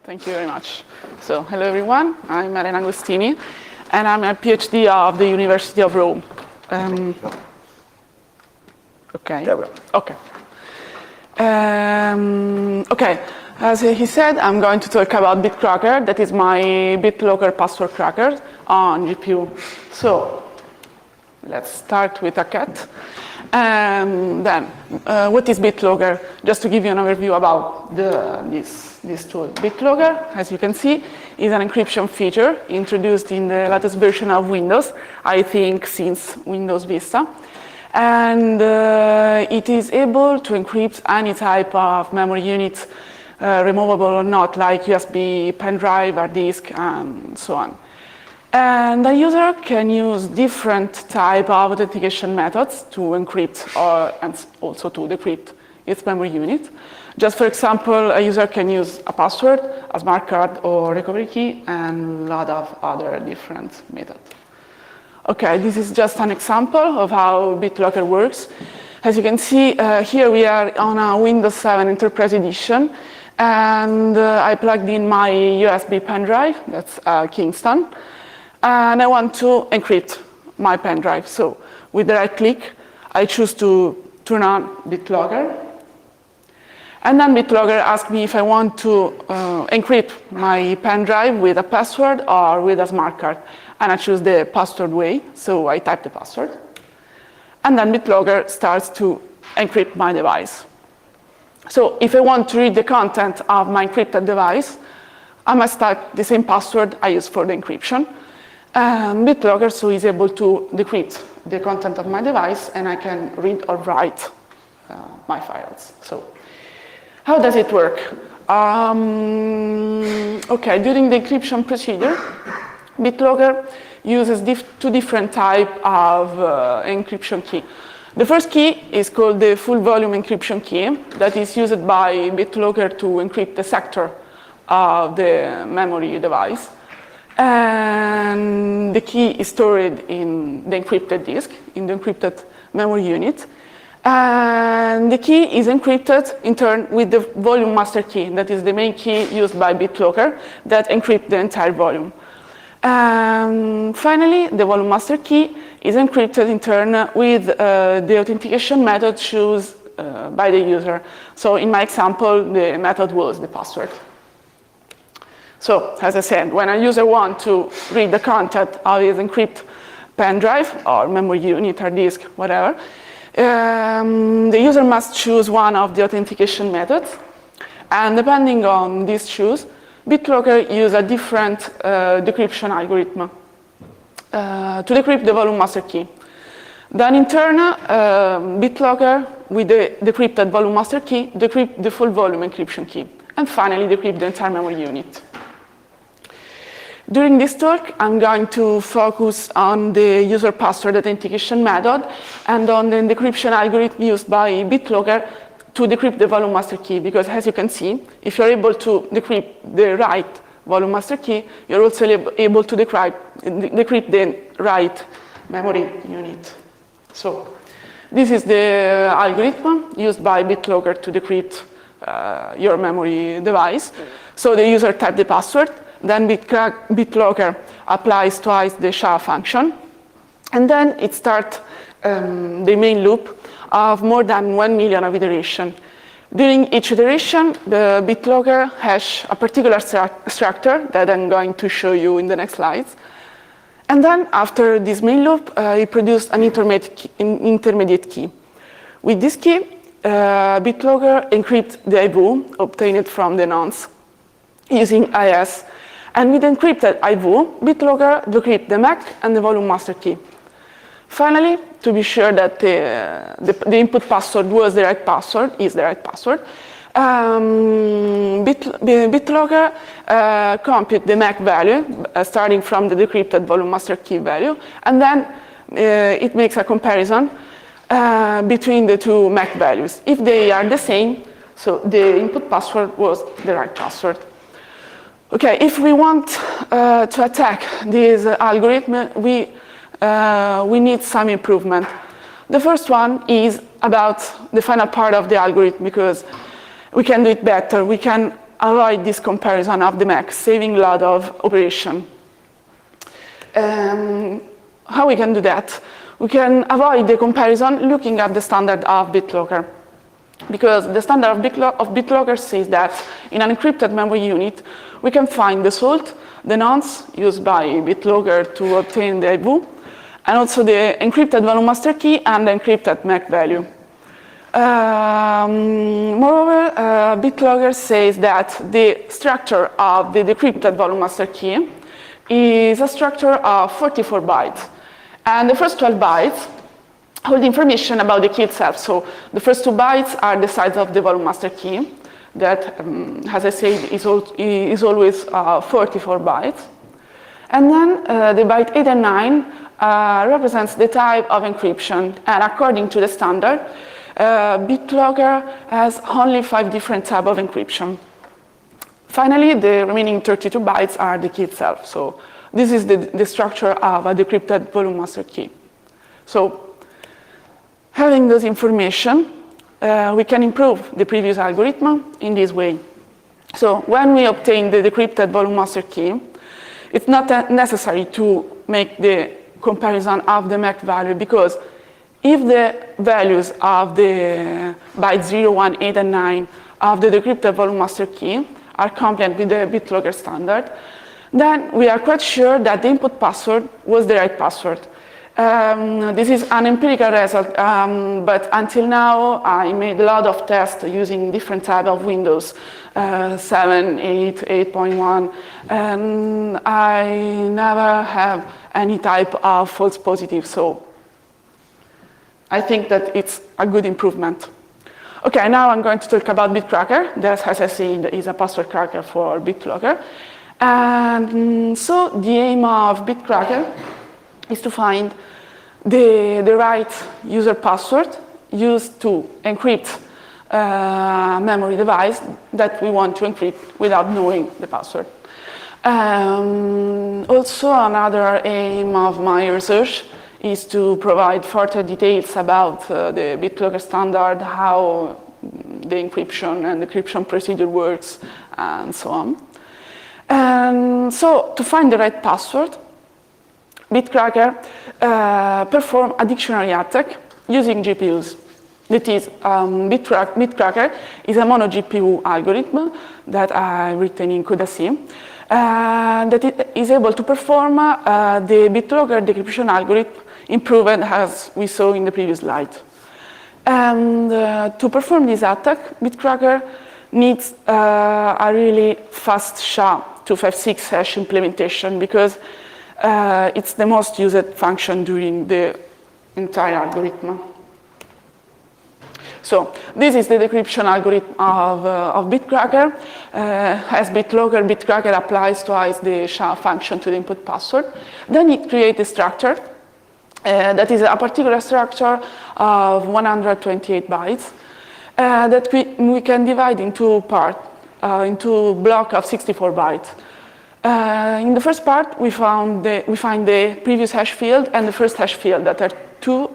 Thank you very much. So, hello everyone. I'm Elena Agostini, and I'm a PhD of the University of Rome. Okay. There we go. Okay. Okay. As he said, I'm going to talk about BitLocker. That is my BitLocker password cracker on GPU. So, let's start with a cat. Then, what is BitLocker? Just to give you an overview about this tool. BitLocker, as you can see, is an encryption feature introduced in the latest version of Windows, I think since Windows Vista. And it is able to encrypt any type of memory unit, removable or not, like USB, pen drive, hard disk, and so on. And the user can use different type of authentication methods to encrypt and also to decrypt its memory unit. Just for example, a user can use a password, a smart card, or recovery key, and a lot of other different methods. Okay, this is just an example of how BitLocker works. As you can see, here we are on a Windows 7 Enterprise Edition, and I plugged in my USB pen drive, that's Kingston, and I want to encrypt my pen drive. So with the right click, I choose to turn on BitLocker. And then BitLocker asks me if I want to encrypt my pen drive with a password or with a smart card. And I choose the password way, so I type the password. And then BitLocker starts to encrypt my device. So if I want to read the content of my encrypted device, I must type the same password I use for the encryption. And BitLocker so is able to decrypt the content of my device, and I can read or write my files. So how does it work? Okay, during the encryption procedure, BitLocker uses two different types of encryption key. The first key is called the full volume encryption key that is used by BitLocker to encrypt the sector of the memory device. And the key is stored in the encrypted disk, in the encrypted memory unit. And the key is encrypted in turn with the volume master key, that is the main key used by BitLocker that encrypts the entire volume. Finally, the volume master key is encrypted in turn with the authentication method chosen by the user. So in my example, the method was the password. So, as I said, when a user wants to read the content of his encrypted pen drive or memory unit or disk, whatever, the user must choose one of the authentication methods. And depending on this choice, BitLocker uses a different decryption algorithm to decrypt the volume master key. Then in turn, BitLocker, with the decrypted volume master key, decrypts the full volume encryption key. And finally, decrypt the entire memory unit. During this talk, I'm going to focus on the user password authentication method and on the decryption algorithm used by BitLocker to decrypt the volume master key, because as you can see, if you're able to decrypt the right volume master key, you're also able to decrypt the right memory unit. So this is the algorithm used by BitLocker to decrypt your memory device. So the user types the password, then BitLocker applies twice the SHA function, and then it starts the main loop of more than 1 million of iterations. During each iteration, the BitLocker has a particular structure that I'm going to show you in the next slides. And then after this main loop, it produces an intermediate key. With this key, BitLocker encrypts the IVU obtained from the nonce using IS. And with encrypted IVU, BitLocker decrypts the MAC and the volume master key. Finally, to be sure that the input password was the right password, BitLocker computes the MAC value, starting from the decrypted volume master key value, and then it makes a comparison between the two MAC values. If they are the same, so the input password was the right password. Okay, if we want to attack this algorithm, we need some improvement. The first one is about the final part of the algorithm, because we can do it better. We can avoid this comparison of the MAC, saving a lot of operation. How we can do that? We can avoid the comparison looking at the standard of BitLocker. Because the standard of BitLocker says that in an encrypted memory unit, we can find the salt, the nonce used by BitLocker to obtain the IVU, and also the encrypted volume master key and the encrypted MAC value. Moreover, BitLocker says that the structure of the decrypted volume master key is a structure of 44 bytes. And the first 12 bytes hold information about the key itself. So the first 2 bytes are the size of the volume master key that, as I said, is always 44 bytes. And then the byte 8 and 9 represents the type of encryption. And according to the standard, BitLocker has only 5 different types of encryption. Finally, the remaining 32 bytes are the key itself. So this is the structure of a decrypted volume master key. So having this information, we can improve the previous algorithm in this way. So when we obtain the decrypted volume master key, it's not necessary to make the comparison of the MAC value, because if the values of the bytes 0, 1, 8, and 9 of the decrypted volume master key are compliant with the BitLocker standard, then we are quite sure that the input password was the right password. This is an empirical result, but until now I made a lot of tests using different types of Windows, 7, 8, 8.1, and I never have any type of false positive, so I think that it's a good improvement. Okay, now I'm going to talk about BitCracker. That, as I said, is a password cracker for BitLocker. And so the aim of BitCracker is to find the right user password used to encrypt a memory device that we want to encrypt without knowing the password. Also, another aim of my research is to provide further details about the BitLocker standard, how the encryption and decryption procedure works, and so on. And so, to find the right password, BitCracker performs a dictionary attack using GPUs. That is, BitCracker is a mono GPU algorithm that I've written in CodaC, that it is able to perform the BitLocker decryption algorithm improved as we saw in the previous slide. And to perform this attack, BitCracker needs a really fast SHA-256 hash implementation, because it's the most used function during the entire algorithm. So this is the decryption algorithm of BitCracker. As BitCracker applies twice the SHA function to the input password. Then it creates a structure that is a particular structure of 128 bytes that we can divide into into block of 64 bytes. In the first part, we find the previous hash field and the first hash field, that are 2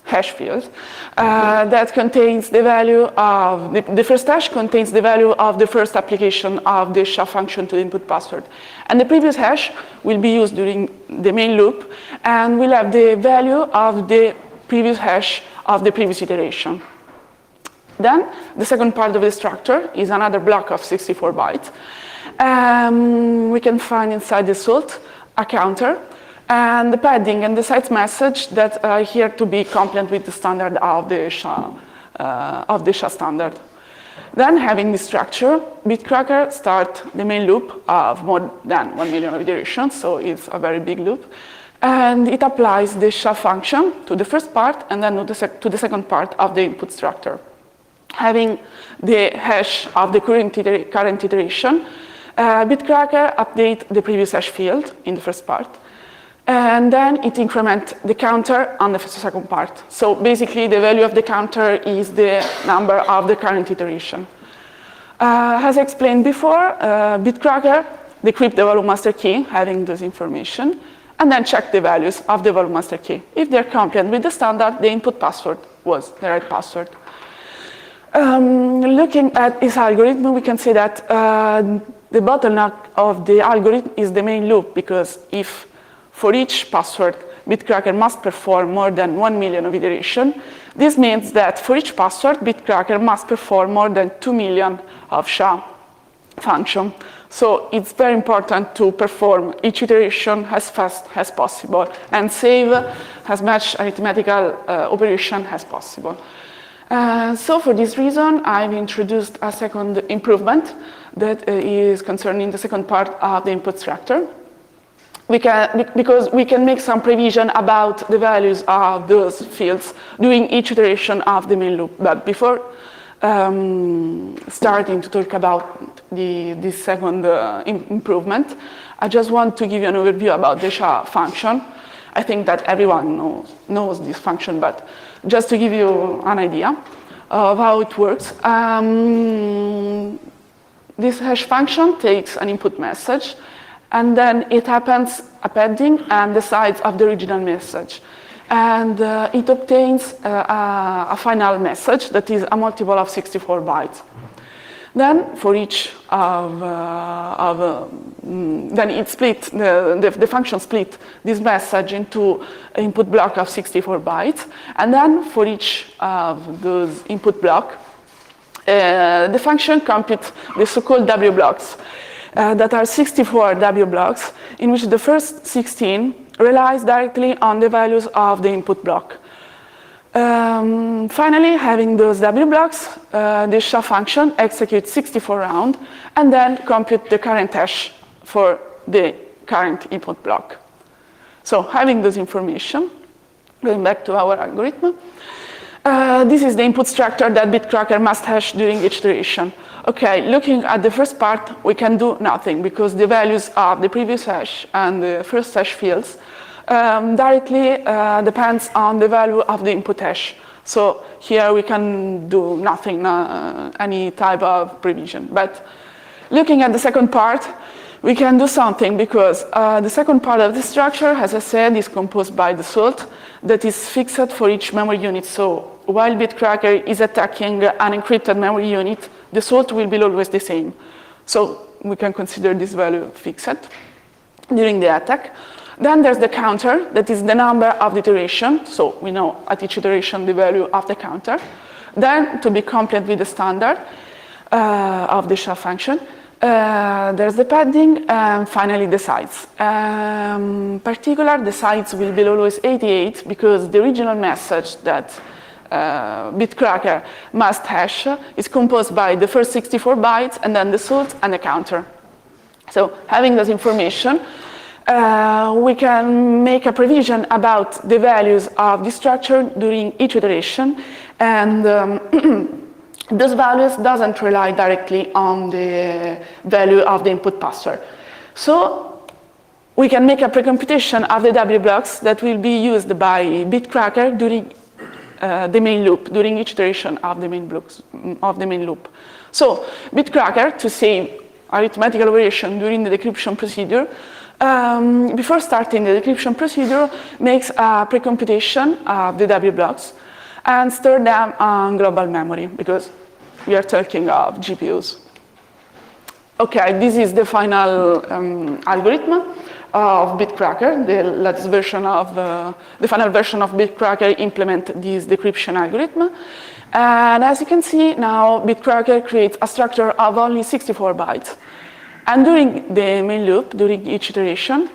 hash fields that contains the value of the first hash contains the value of the first application of the SHA function to the input password, and the previous hash will be used during the main loop and will have the value of the previous hash of the previous iteration. Then the second part of the structure is another block of 64 bytes. We can find inside the salt a counter and the padding and the site message that are here to be compliant with the standard of the SHA standard. Then, having this structure, BitCracker starts the main loop of more than 1 million iterations, so it's a very big loop. And it applies the SHA function to the first part and then to the second part of the input structure. Having the hash of the current iteration, BitCracker updates the previous hash field in the first part, and then it increments the counter on the second part. So basically, the value of the counter is the number of the current iteration. As I explained before, BitCracker decrypts the volume master key, having this information, and then check the values of the volume master key. If they're compliant with the standard, the input password was the right password. Looking at this algorithm, we can say that the bottleneck of the algorithm is the main loop, because if for each password, BitCracker must perform more than 1 million of iteration, this means that for each password, BitCracker must perform more than 2 million of SHA function. So it's very important to perform each iteration as fast as possible and save as much arithmetical operation as possible. So for this reason, I've introduced a second improvement that is concerning the second part of the input structure. Because we can make some prevision about the values of those fields during each iteration of the main loop. But before starting to talk about this second improvement, I just want to give you an overview about the SHA function. I think that everyone knows this function, but just to give you an idea of how it works. This hash function takes an input message, and then it happens appending and the size of the original message. And it obtains a final message that is a multiple of 64 bytes. Then for each then it split, the function split this message into an input block of 64 bytes. And then for each of those input block, the function computes the so-called W blocks that are 64 W blocks, in which the first 16 relies directly on the values of the input block. Finally, having those W blocks, the SHA function executes 64 rounds and then compute the current hash for the current input block. So having this information, going back to our algorithm, this is the input structure that BitCracker must hash during each iteration. Okay, looking at the first part, we can do nothing because the values of the previous hash and the first hash fields directly depends on the value of the input hash. So here we can do nothing, any type of prevision. But looking at the second part, we can do something because the second part of the structure, as I said, is composed by the salt that is fixed for each memory unit. So while BitCracker is attacking an encrypted memory unit, the salt will be always the same. So we can consider this value fixed during the attack. Then there's the counter, that is the number of the iteration. So we know at each iteration the value of the counter. Then, to be complete with the standard of the SHA function, there's the padding, and finally the size. Particular, the size will be always 88 because the original message that BitCracker must hash is composed by the first 64 bytes and then the salt and the counter. So having this information, we can make a prevision about the values of the structure during each iteration, and those values doesn't rely directly on the value of the input password. So we can make a precomputation of the W blocks that will be used by BitCracker during the main loop, during each iteration of the main loop. So BitCracker, to save arithmetical operation during the decryption procedure, before starting the decryption procedure, makes a precomputation of the W blocks and store them on global memory because we are talking of GPUs. Okay, this is the final algorithm of BitCracker. The latest version of the final version of BitCracker implement this decryption algorithm. And as you can see now, BitCracker creates a structure of only 64 bytes. And during the main loop, during each iteration,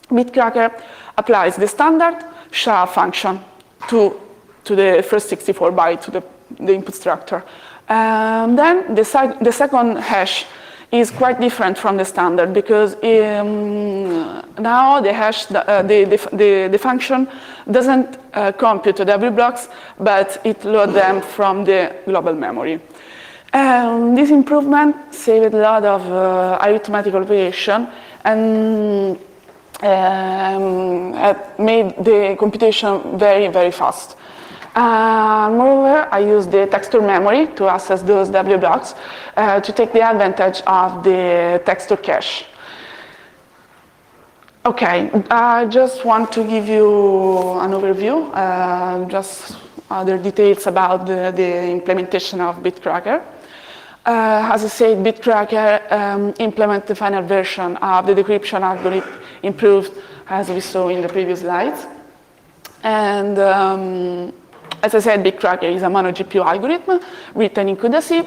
BitCracker applies the standard SHA function to the first 64 bytes, to the input structure. And then the second hash is quite different from the standard because now the hash, the function doesn't compute the W blocks, but it loads them from the global memory. This improvement saved a lot of arithmetical operation and made the computation very, very fast. Moreover, I used the texture memory to access those W blocks to take the advantage of the texture cache. Okay, I just want to give you an overview, just other details about the implementation of BitCracker. As I said, BitCracker implements the final version of the decryption algorithm improved, as we saw in the previous slides. And as I said, BitCracker is a mono GPU algorithm written in CUDA-C.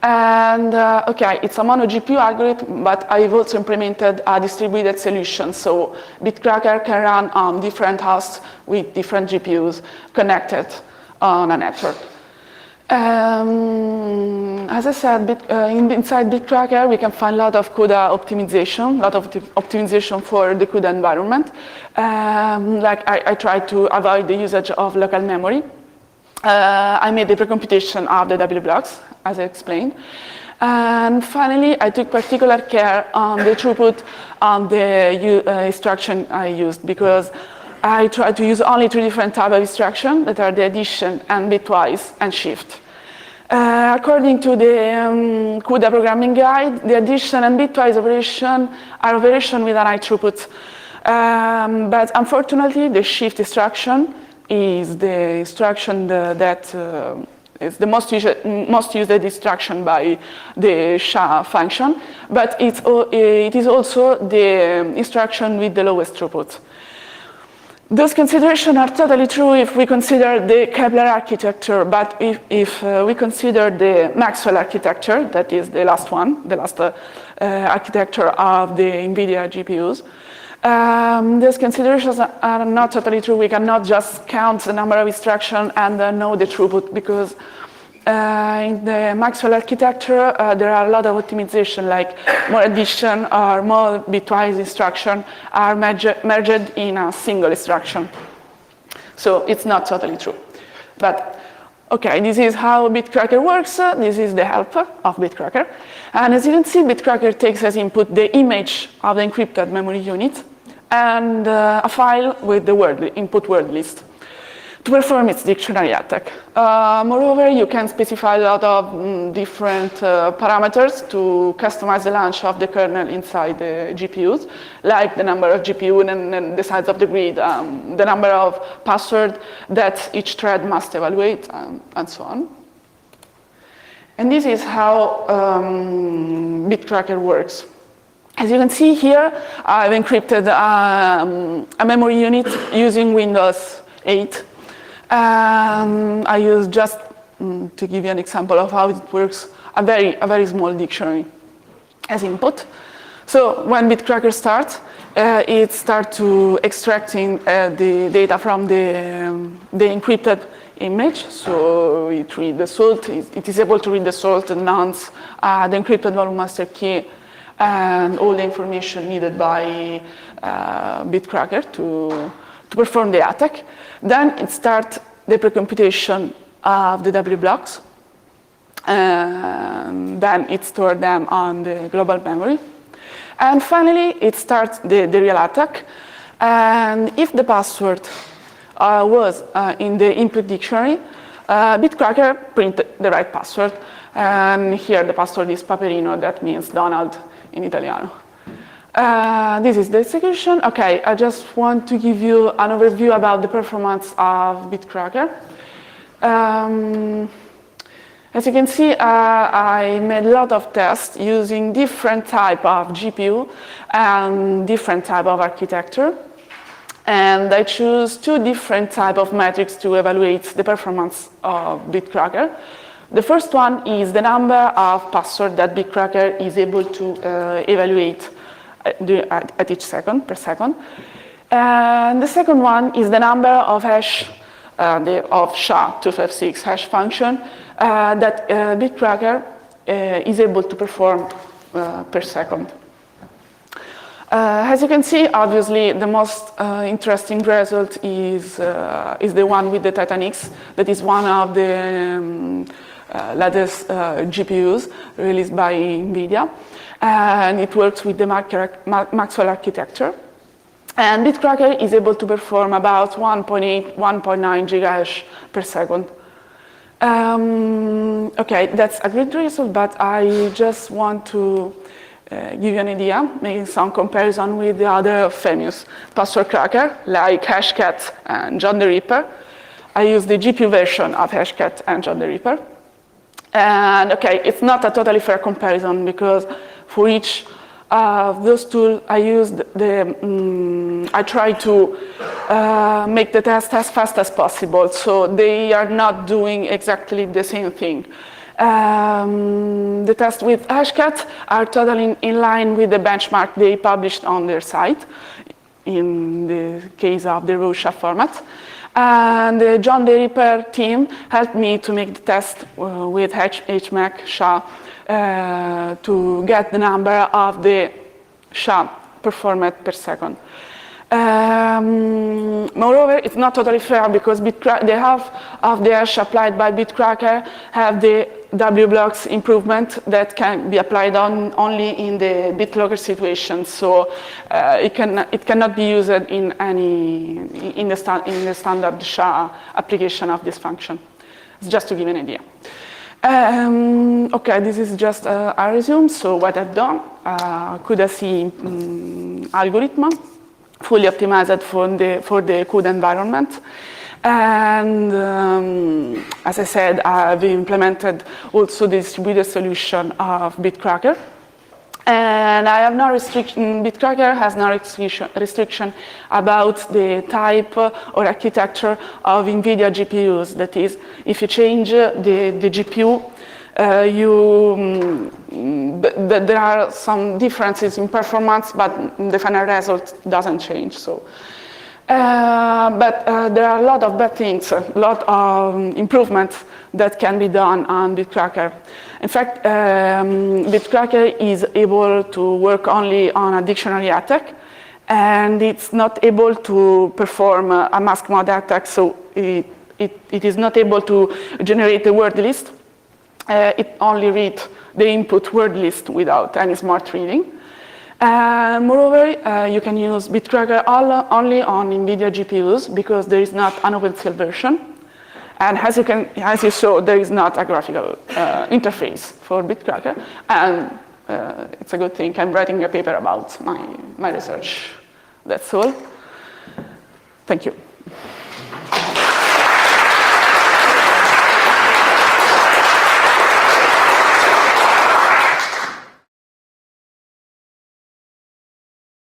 And okay, it's a mono GPU algorithm, but I've also implemented a distributed solution. So BitCracker can run on different hosts with different GPUs connected on a network. As I said, inside BitCracker, we can find a lot of CUDA optimization, a lot of optimization for the CUDA environment. Like I tried to avoid the usage of local memory. I made the precomputation of the W blocks, as I explained. And finally, I took particular care on the throughput on the instruction I used, because I tried to use only 3 different types of instruction that are the addition and bitwise and shift. According to the CUDA programming guide, the addition and bitwise operation are operation with a high throughput. But unfortunately, the shift instruction is the instruction that is the most used instruction by the SHA function, but it is also the instruction with the lowest throughput. Those considerations are totally true if we consider the Kepler architecture, but if we consider the Maxwell architecture, that is the last one, the last architecture of the NVIDIA GPUs, those considerations are not totally true. We cannot just count the number of instructions and know the throughput, because in the Maxwell architecture, there are a lot of optimization, like more addition or more bitwise instruction are merged in a single instruction. So it's not totally true. But okay, this is how BitCracker works. This is the help of BitCracker. And as you can see, BitCracker takes as input the image of the encrypted memory unit and a file with the input word list to perform its dictionary attack. Moreover, you can specify a lot of different parameters to customize the launch of the kernel inside the GPUs, like the number of GPU and the size of the grid, the number of passwords that each thread must evaluate, and so on. And this is how BitCracker works. As you can see here, I've encrypted a memory unit using Windows 8. I use, just to give you an example of how it works, a very small dictionary as input. So when BitCracker starts, it starts to extracting the data from the encrypted image. So it reads the salt. It is able to read the salt, the nonce, the encrypted volume master key, and all the information needed by BitCracker to perform the attack. Then it starts the precomputation of the W blocks, and then it stores them on the global memory. And finally, it starts the real attack. And if the password was in the input dictionary, BitCracker printed the right password. And here the password is Paperino, that means Donald in Italiano. This is the execution. Okay, I just want to give you an overview about the performance of BitCracker. As you can see, I made a lot of tests using different type of GPU and different type of architecture. And I choose 2 different type of metrics to evaluate the performance of BitCracker. The first one is the number of passwords that BitCracker is able to evaluate at each second, per second. And the second one is the number of hash of SHA-256 hash function that BitCracker is able to perform per second. As you can see, obviously, the most interesting result is the one with the Titanix. That is one of the latest GPUs released by NVIDIA. And it works with the Maxwell architecture. And BitCracker is able to perform about 1.8, 1.9 gigahash per second. Okay, that's a great result, but I just want to give you an idea, making some comparison with the other famous password cracker, like Hashcat and John the Ripper. I use the GPU version of Hashcat and John the Ripper. And okay, it's not a totally fair comparison because for each of those tools, I used I try to make the test as fast as possible, so they are not doing exactly the same thing. The tests with Hashcat are totally in line with the benchmark they published on their site, in the case of the raw SHA format. And the John the Ripper team helped me to make the test with HMAC SHA to get the number of the SHA performed per second. Moreover, it's not totally fair because the half of the hash applied by BitCracker have the W blocks improvement that can be applied only in the BitLocker situation. So it cannot be used in the standard SHA application of this function. It's just to give an idea. Okay, this is just a resume. So what I've done, CUDA-C algorithm, fully optimized for the CUDA environment. And as I said, I've implemented also the distributed solution of BitCracker. And I have no restriction, BitCracker has no restriction about the type or architecture of NVIDIA GPUs. That is, if you change the GPU, there are some differences in performance, but the final result doesn't change. So, but there are a lot of bad things, a lot of improvements that can be done on BitCracker. In fact, BitCracker is able to work only on a dictionary attack, and it's not able to perform a mask mod attack, so it is not able to generate a word list. It only reads the input word list without any smart reading. Moreover, you can use BitCracker only on NVIDIA GPUs because there is not an open source version. And as you saw, there is not a graphical interface for BitCracker. And it's a good thing. I'm writing a paper about my research. That's all. Thank you.